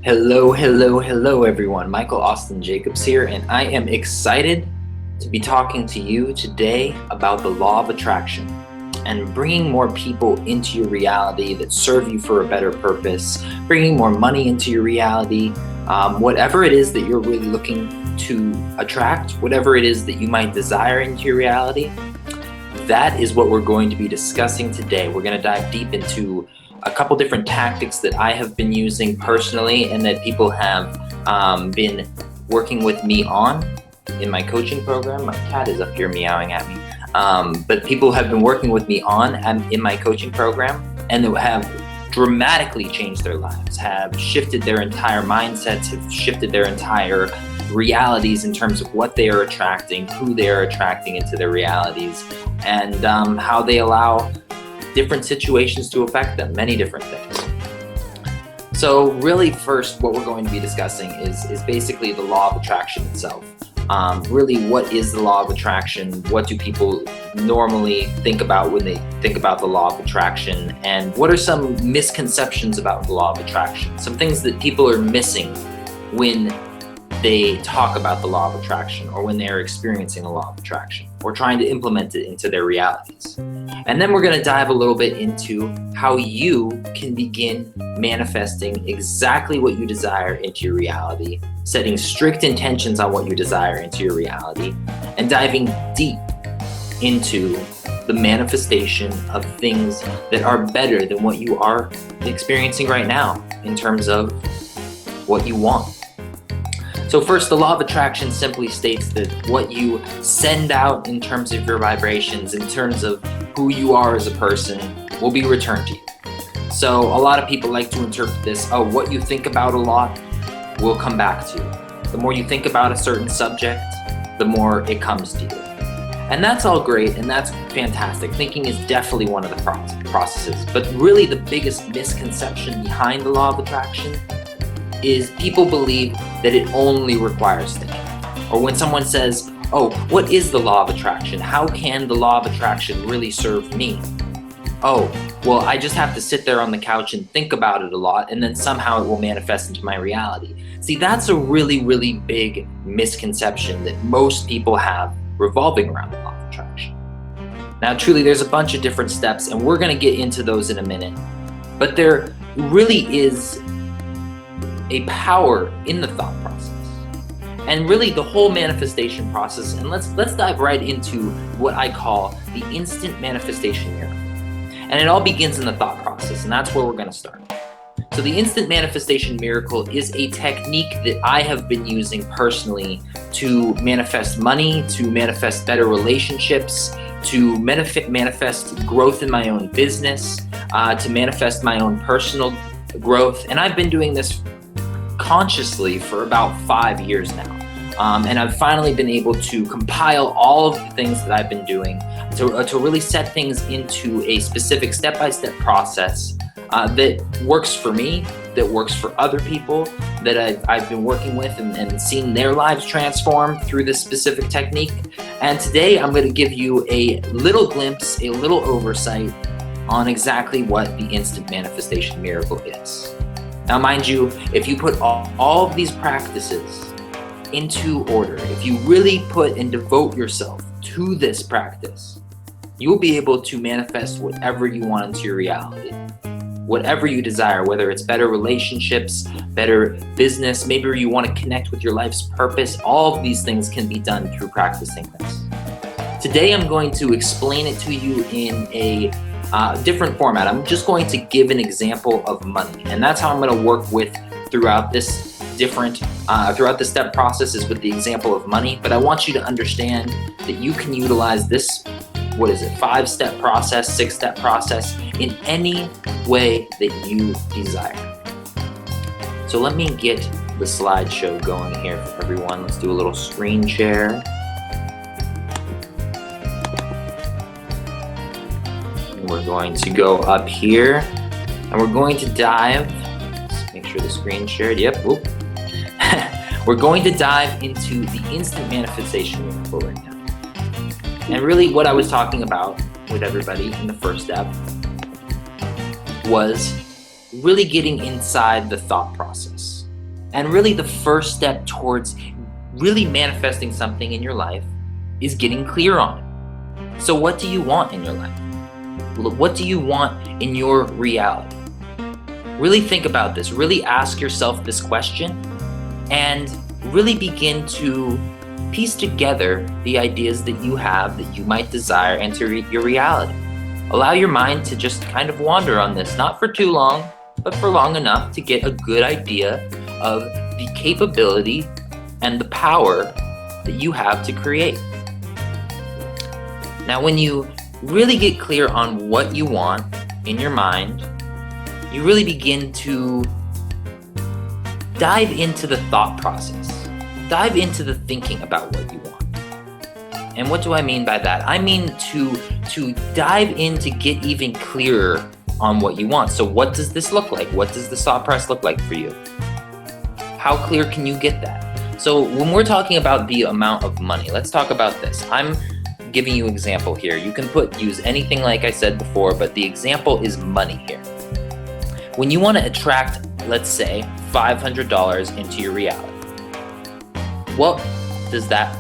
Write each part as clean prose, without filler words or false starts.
Hello, everyone. Michael Austin Jacobs here, and I am excited to be talking to you today about the law of attraction and bringing more people into your reality that serve you for a better purpose, bringing more money into your reality, whatever it is that you're really looking to attract, whatever it is that you might desire into your reality. That is what we're going to be discussing today. We're going to dive deep into a couple different tactics that I have been using personally and that people have been working with me on in my coaching program. My cat is up here meowing at me. But people have been working with me on in my coaching program and that have dramatically changed their lives, have shifted their entire mindsets, have shifted their entire realities in terms of what they are attracting, who they are attracting into their realities, and how they allow different situations to affect them, many different things. So really first, what we're going to be discussing is basically the law of attraction itself. Really, what is the law of attraction? What do people normally think about when they think about the law of attraction? And what are some misconceptions about the law of attraction? Some things that people are missing when they talk about the law of attraction or when they're experiencing a law of attraction or trying to implement it into their realities. And then we're going to dive a little bit into how you can begin manifesting exactly what you desire into your reality, setting strict intentions on what you desire into your reality, and diving deep into the manifestation of things that are better than what you are experiencing right now in terms of what you want. So first, the law of attraction simply states that what you send out in terms of your vibrations, in terms of who you are as a person, will be returned to you. So a lot of people like to interpret this, what you think about a lot will come back to you. The more you think about a certain subject, the more it comes to you. And that's all great, and that's fantastic. Thinking is definitely one of the processes. But really the biggest misconception behind the law of attraction is people believe that it only requires thinking. Or when someone says, what is the law of attraction? How can the law of attraction really serve me? I just have to sit there on the couch and think about it a lot, and then somehow it will manifest into my reality. See, that's a really, really big misconception that most people have revolving around the law of attraction. Now, truly, there's a bunch of different steps, and we're going to get into those in a minute. But there really is a power in the thought process, and really the whole manifestation process. And let's dive right into what I call the instant manifestation miracle. And it all begins in the thought process, and that's where we're going to start. So the instant manifestation miracle is a technique that I have been using personally to manifest money, to manifest better relationships, to manifest growth in my own business, to manifest my own personal growth. And I've been doing this consciously for about 5 years now. And I've finally been able to compile all of the things that I've been doing to really set things into a specific step-by-step process that works for me, that works for other people that I've been working with and seen their lives transform through this specific technique. And today I'm going to give you a little glimpse, a little oversight on exactly what the instant manifestation miracle is. Now, mind you, if you put all of these practices into order, if you really put and devote yourself to this practice, you will be able to manifest whatever you want into your reality, whatever you desire, whether it's better relationships, better business, maybe you want to connect with your life's purpose. All of these things can be done through practicing this. Today, I'm going to explain it to you in a different format. I'm just going to give an example of money, and that's how I'm going to work with throughout this step process, is with the example of money. But I want you to understand that you can utilize this, 5-step process, 6-step process in any way that you desire. So let me get the slideshow going here for everyone. Let's do a little screen share. We're going to go up here and we're going to dive. Let's make sure the screen's shared. Yep. Whoop. We're going to dive into the instant manifestation miracle right now. And really what I was talking about with everybody in the first step was really getting inside the thought process. And really the first step towards really manifesting something in your life is getting clear on it. So what do you want in your life? What do you want in your reality? Really think about this. Really ask yourself this question and really begin to piece together the ideas that you have that you might desire enter your reality. Allow your mind to just kind of wander on this, not for too long, but for long enough to get a good idea of the capability and the power that you have to create. Now, when you really get clear on what you want in your mind, you really begin to dive into the thought process. Dive into the thinking about what you want. And what do I mean by that? I mean to dive in to get even clearer on what you want. So what does this look like? What does the thought process look like for you? How clear can you get that? So when we're talking about the amount of money, let's talk about this. I'm giving you an example here. You can use anything like I said before, but the example is money here. When you want to attract, let's say, $500 into your reality, what does that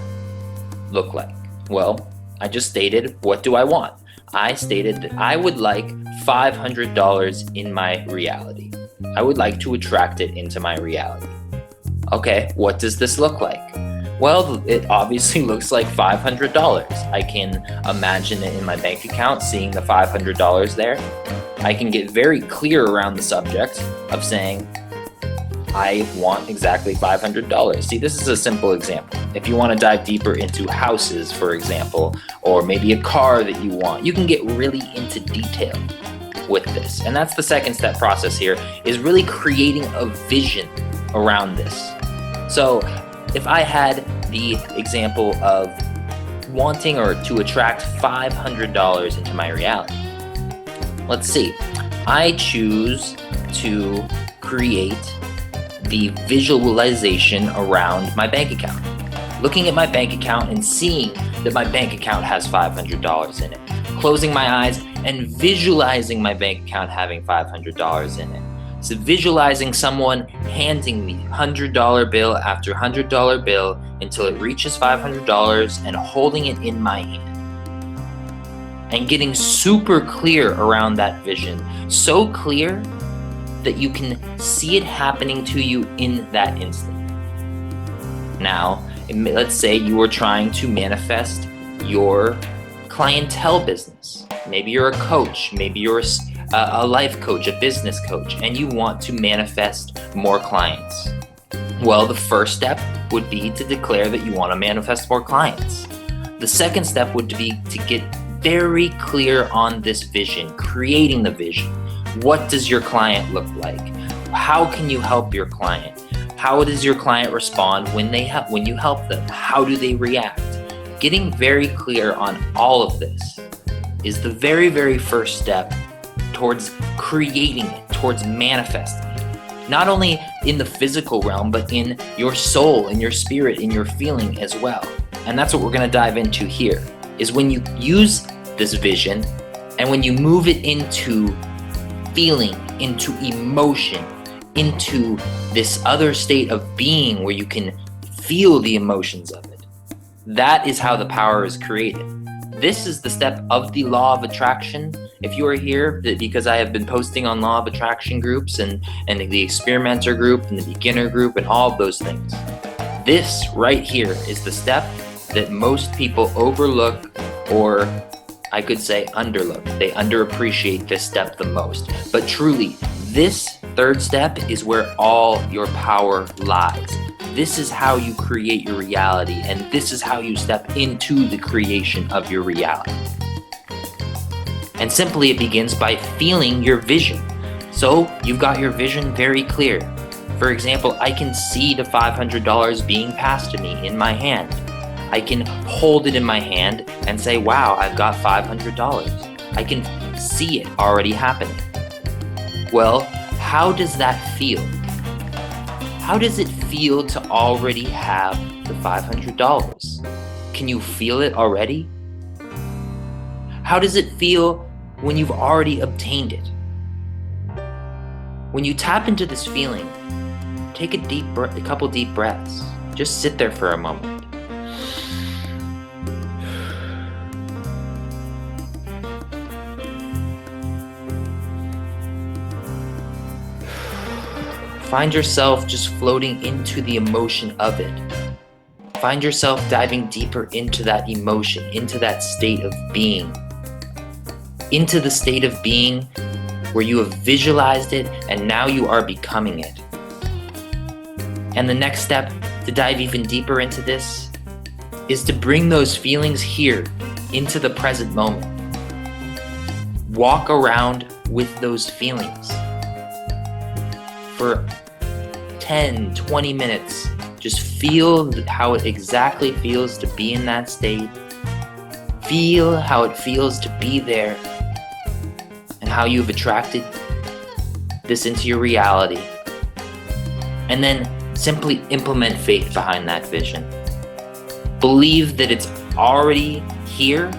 look like? Well, I just stated, what do I want? I stated that I would like $500 in my reality. I would like to attract it into my reality. Okay, what does this look like? Well, it obviously looks like $500. I can imagine it in my bank account, seeing the $500 there. I can get very clear around the subject of saying, I want exactly $500. See, this is a simple example. If you want to dive deeper into houses, for example, or maybe a car that you want, you can get really into detail with this. And that's the second step process here, is really creating a vision around this. So if I had the example of wanting or to attract $500 into my reality, let's see, I choose to create the visualization around my bank account. Looking at my bank account and seeing that my bank account has $500 in it. Closing my eyes and visualizing my bank account having $500 in it. So visualizing someone handing me $100 bill after $100 bill until it reaches $500 and holding it in my hand. And getting super clear around that vision. So clear that you can see it happening to you in that instant. Now, let's say you are trying to manifest your clientele business. Maybe you're a coach, maybe you're a life coach, a business coach, and you want to manifest more clients. Well, the first step would be to declare that you want to manifest more clients. The second step would be to get very clear on this vision, creating the vision. What does your client look like? How can you help your client? How does your client respond when you help them? How do they react? Getting very clear on all of this is the very, very first step towards creating it, towards manifesting it. Not only in the physical realm, but in your soul, in your spirit, in your feeling as well. And that's what we're going to dive into here, is when you use this vision and when you move it into feeling, into emotion, into this other state of being where you can feel the emotions of it. That is how the power is created. This is the step of the law of attraction. If you are here, because I have been posting on law of attraction groups and the experimenter group and the beginner group and all of those things. This right here is the step that most people overlook, or I could say underlook. They underappreciate this step the most. But truly, this third step is where all your power lies. This is how you create your reality, and this is how you step into the creation of your reality. And simply it begins by feeling your vision. So you've got your vision very clear. For example, I can see the $500 being passed to me in my hand. I can hold it in my hand and say, wow, I've got $500. I can see it already happening. Well, how does that feel? How does it feel to already have the $500? Can you feel it already? How does it feel when you've already obtained it? When you tap into this feeling, take a couple deep breaths. Just sit there for a moment. Find yourself just floating into the emotion of it. Find yourself diving deeper into that emotion, into that state of being. Into the state of being where you have visualized it and now you are becoming it. And the next step to dive even deeper into this is to bring those feelings here into the present moment. Walk around with those feelings for 10, 20 minutes. Just feel how it exactly feels to be in that state. Feel how it feels to be there and how you've attracted this into your reality. And then simply implement faith behind that vision. Believe that it's already here,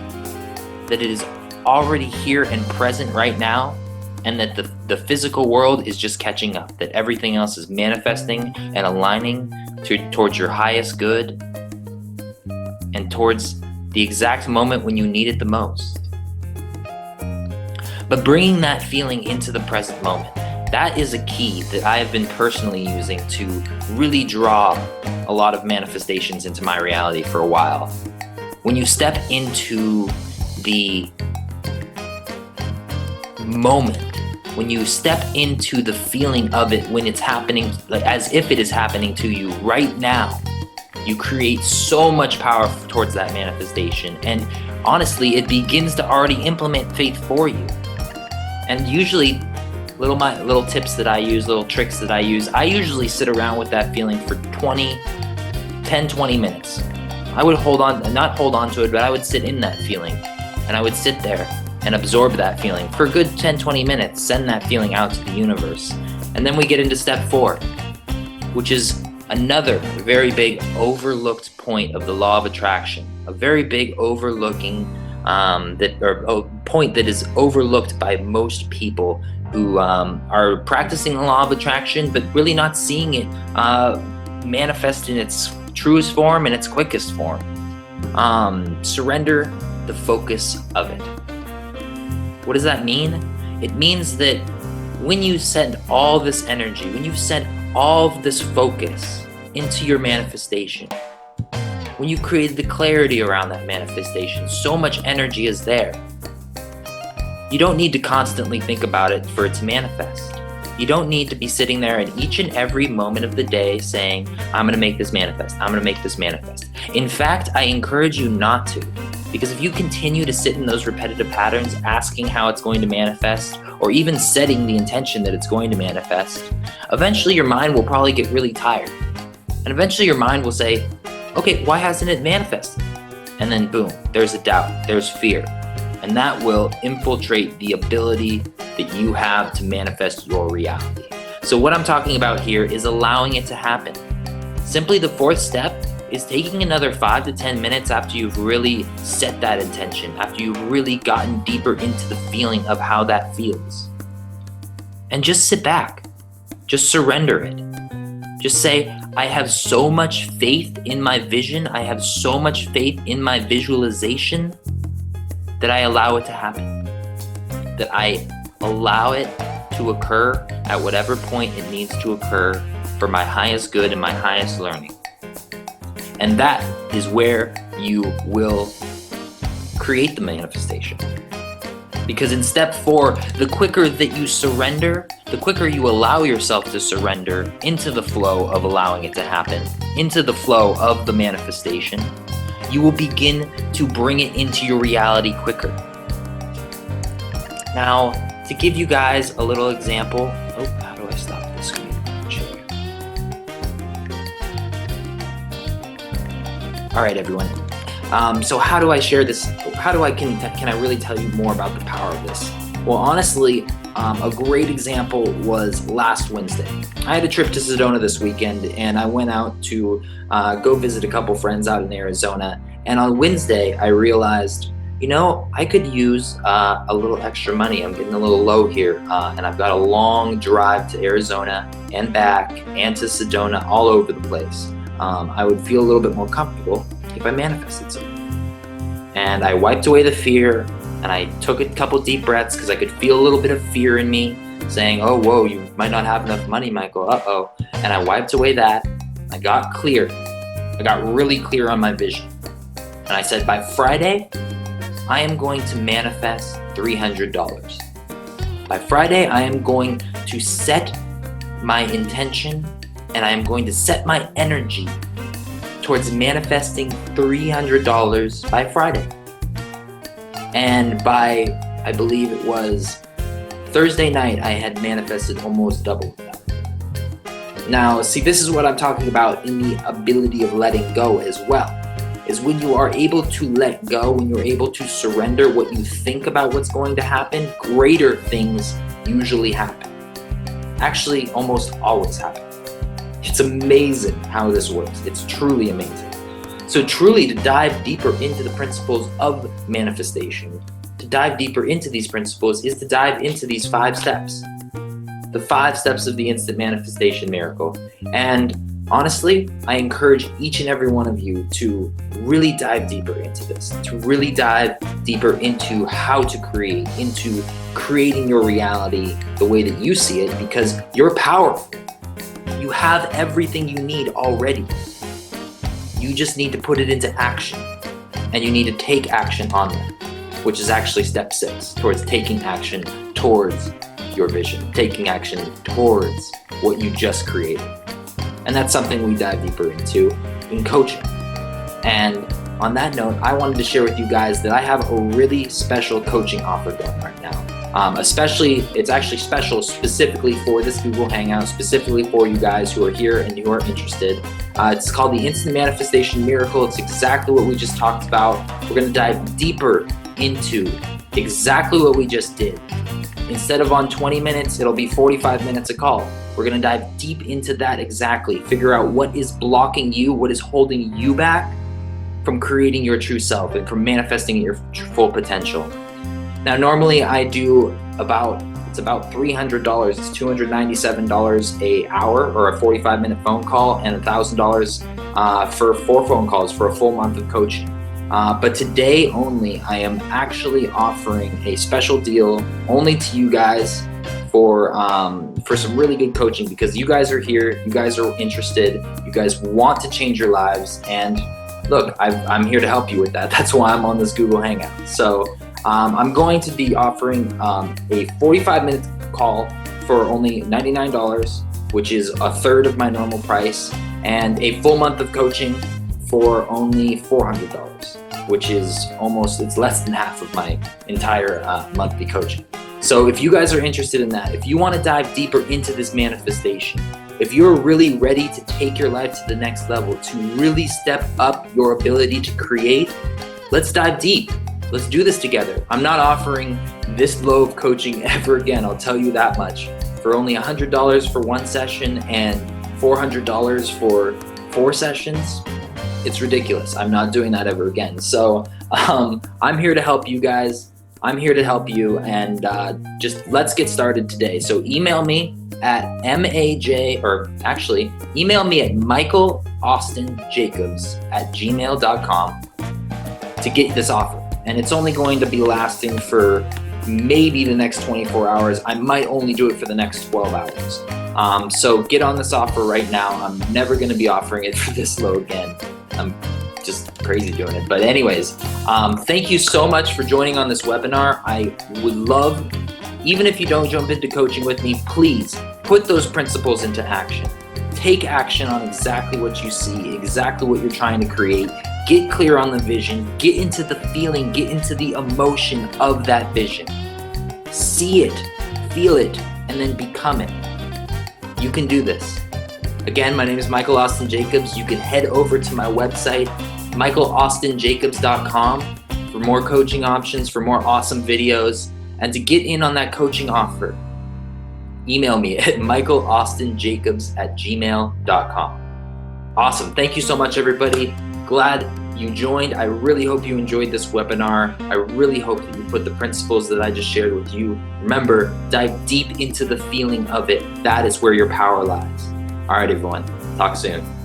that it is already here and present right now, and that the physical world is just catching up, that everything else is manifesting and aligning towards your highest good and towards the exact moment when you need it the most. But bringing that feeling into the present moment, that is a key that I have been personally using to really draw a lot of manifestations into my reality for a while. When you step into the moment, when you step into the feeling of it, when it's happening, like as if it is happening to you right now, you create so much power towards that manifestation. And honestly, it begins to already implement faith for you. And usually, little tips that I use, little tricks that I use, I usually sit around with that feeling for 20 minutes. I would not hold on to it, but I would sit in that feeling. And I would sit there and absorb that feeling for a good 10-20 minutes, send that feeling out to the universe. And then we get into step 4, which is another very big overlooked point of the law of attraction, a very big overlooking point that is overlooked by most people who are practicing the law of attraction, but really not seeing it manifest in its truest form and its quickest form. Surrender the focus of it. What does that mean? It means that when you send all this energy, when you send all of this focus into your manifestation, when you've created the clarity around that manifestation, so much energy is there. You don't need to constantly think about it for it to manifest. You don't need to be sitting there in each and every moment of the day saying, I'm going to make this manifest. I'm going to make this manifest. In fact, I encourage you not to. Because if you continue to sit in those repetitive patterns, asking how it's going to manifest, or even setting the intention that it's going to manifest, eventually your mind will probably get really tired. And eventually your mind will say, okay, why hasn't it manifested? And then boom, there's a doubt, there's fear. And that will infiltrate the ability that you have to manifest your reality. So what I'm talking about here is allowing it to happen. Simply the 4th step is taking another 5 to 10 minutes after you've really set that intention, after you've really gotten deeper into the feeling of how that feels. And just sit back. Just surrender it. Just say, I have so much faith in my vision, I have so much faith in my visualization that I allow it to happen. That I allow it to occur at whatever point it needs to occur for my highest good and my highest learning. And that is where you will create the manifestation. Because in step 4, the quicker that you surrender, the quicker you allow yourself to surrender into the flow of allowing it to happen, into the flow of the manifestation, you will begin to bring it into your reality quicker. Now, to give you guys a little example, how do I stop the screen? All right, everyone. So how do I share this? Can I really tell you more about the power of this? Well, honestly, a great example was last Wednesday. I had a trip to Sedona this weekend, and I went out to go visit a couple friends out in Arizona. And on Wednesday, I realized I could use a little extra money. I'm getting a little low here, and I've got a long drive to Arizona and back and to Sedona, all over the place. I would feel a little bit more comfortable if I manifested something. And I wiped away the fear, and I took a couple deep breaths because I could feel a little bit of fear in me saying, oh, whoa, you might not have enough money, Michael, uh-oh. And I wiped away that. I got clear. I got really clear on my vision. And I said, by Friday, I am going to manifest $300. By Friday, I am going to set my intention, and I am going to set my energy towards manifesting $300 by Friday. And by, I believe it was Thursday night, I had manifested almost double that. Now, see, this is what I'm talking about in the ability of letting go as well. Is when you are able to let go, when you're able to surrender what you think about what's going to happen, greater things usually happen. Actually, almost always happen. It's amazing how this works. It's truly amazing. So truly, to dive deeper into the principles of manifestation, to dive deeper into these principles is to dive into these 5 steps. The 5 steps of the instant manifestation miracle. And honestly, I encourage each and every one of you to really dive deeper into this, to really dive deeper into how to create, into creating your reality the way that you see it, because you're powerful. You have everything you need already. You just need to put it into action, and you need to take action on that, which is actually step 6, towards taking action towards your vision, taking action towards what you just created. And that's something we dive deeper into in coaching. And on that note, I wanted to share with you guys that I have a really special coaching offer going right now. It's actually special specifically for this Google Hangout, specifically for you guys who are here and who are interested. It's called the Instant Manifestation Miracle. It's exactly what we just talked about. We're going to dive deeper into exactly what we just did. Instead of on 20 minutes, it'll be 45 minutes a call. We're going to dive deep into that exactly. Figure out what is blocking you, what is holding you back from creating your true self and from manifesting your full potential. Now, normally I do about $300. It's $297 an hour or a 45-minute phone call, and $1,000 for 4 phone calls for a full month of coaching. But today only, I am actually offering a special deal only to you guys for some really good coaching, because you guys are here, you guys are interested, you guys want to change your lives, and look, I'm here to help you with that. That's why I'm on this Google Hangout. So I'm going to be offering a 45-minute call for only $99, which is a third of my normal price, and a full month of coaching for only $400, which is it's less than half of my entire monthly coaching. So if you guys are interested in that, if you want to dive deeper into this manifestation, if you're really ready to take your life to the next level, to really step up your ability to create, let's dive deep. Let's do this together. I'm not offering this low of coaching ever again, I'll tell you that much. For only $100 for 1 session and $400 for 4 sessions, it's ridiculous. I'm not doing that ever again. So I'm here to help you guys. I'm here to help you, and just let's get started today. So email me at email me at michaelaustinjacobs@gmail.com to get this offer. And it's only going to be lasting for maybe the next 24 hours. I might only do it for the next 12 hours. So get on this offer right now. I'm never going to be offering it for this low again. I'm just crazy doing it. But anyways, thank you so much for joining on this webinar. I would love, even if you don't jump into coaching with me, please put those principles into action. Take action on exactly what you see, exactly what you're trying to create. Get clear on the vision, get into the feeling, get into the emotion of that vision. See it, feel it, and then become it. You can do this. Again, my name is Michael Austin Jacobs. You can head over to my website, michaelaustinjacobs.com, for more coaching options, for more awesome videos, and to get in on that coaching offer. Email me at michaelaustinjacobs@gmail.com. Awesome. Thank you so much, everybody. Glad you joined. I really hope you enjoyed this webinar. I really hope that you put the principles that I just shared with you. Remember, dive deep into the feeling of it. That is where your power lies. All right, everyone. Talk soon.